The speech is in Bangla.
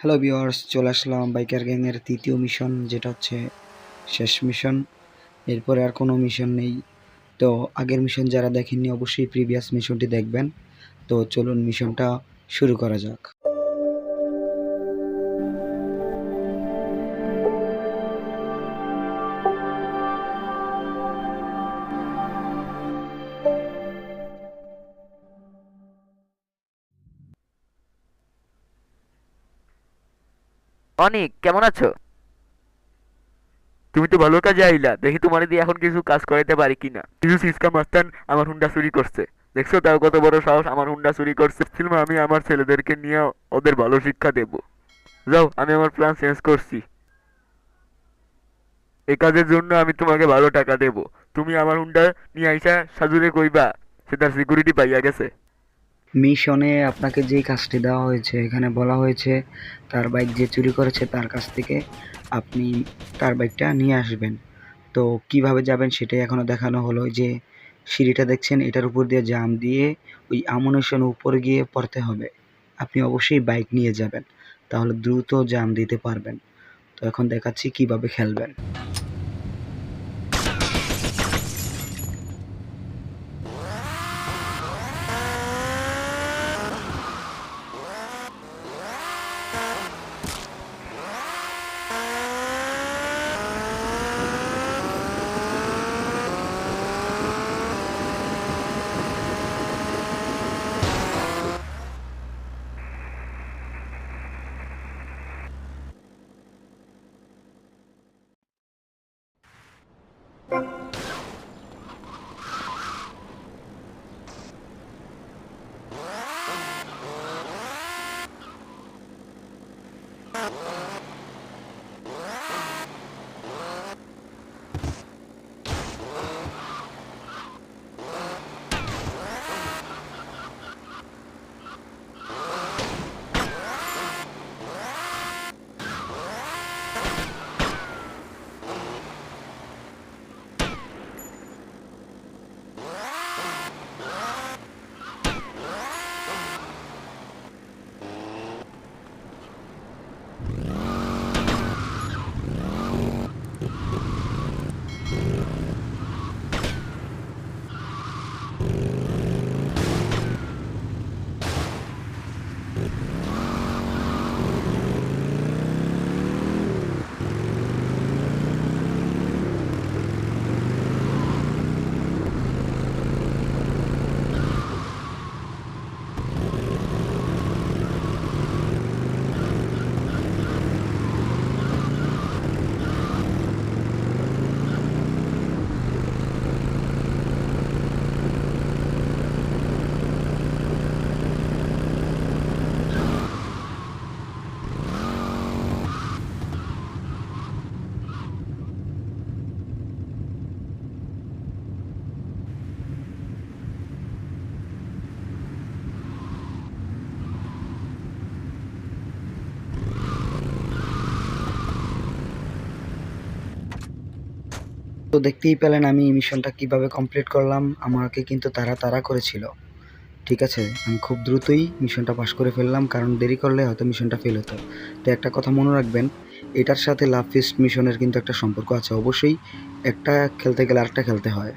হ্যালো ভিউয়ার্স, চলে আসলাম বাইকার গ্যাংয়ের তৃতীয় মিশন, যেটা হচ্ছে শেষ মিশন। এরপরে আর কোনো মিশন নেই। তো আগের মিশন যারা দেখেননি অবশ্যই প্রিভিয়াস মিশনটি দেখবেন। তো চলুন মিশনটা শুরু করা যাক। অনিক, কেমন আছো? তুমি তো ভালো কাজে আইলা, দেখি তোমার দিয়ে এখন কিছু কাজ করাইতে পারি কিনা। কিছু সিসকা মাস্তান আমার হুন্ডা চুরি করছে। দেখছো তাও কত বড় সাহস, আমার হুন্ডা চুরি করছে। সিলমা, আমি আমার ছেলেদেরকে নিয়ে ওদের ভালো শিক্ষা দেব। যাও, আমি আমার প্ল্যান চেঞ্জ করছি। এই কাজের জন্য আমি তোমাকে ভালো টাকা দেব। তুমি আমার হুন্ডা নিয়ে আইসা সাজুরে কইবা সে তার সিকিউরিটি পাইয়া গেছে। মিশনে আপনাকে যেই কাজটি দেওয়া হয়েছে, এখানে বলা হয়েছে তার বাইক যে চুরি করেছে তার কাছ থেকে আপনি তার বাইকটা নিয়ে আসবেন। তো কিভাবে যাবেন সেটাই এখনও দেখানো হলো। যে সিঁড়িটা দেখছেন, এটার উপর দিয়ে জাম দিয়ে ওই আমুনেশন উপরে গিয়ে পড়তে হবে। আপনি অবশ্যই বাইক নিয়ে যাবেন, তাহলে দ্রুত জাম দিতে পারবেন। তো এখন দেখাচ্ছি কিভাবে খেলবেন। তো দেখতেই পেলেন আমি এই মিশনটা কিভাবে কমপ্লিট করলাম। আমাকে কিন্তু তারা তারা করেছিল। ঠিক আছে, আমি খুব দ্রুতই মিশনটা পাস করে ফেললাম, কারণ দেরি করলে হয়তো মিশনটা ফেল হতো। তো একটা কথা মনে রাখবেন, এটার সাথে লাভ ফিস্ট মিশনের কিন্তু একটা সম্পর্ক আছে। অবশ্যই একটা খেলতে গেলে আরেকটা খেলতে হয়।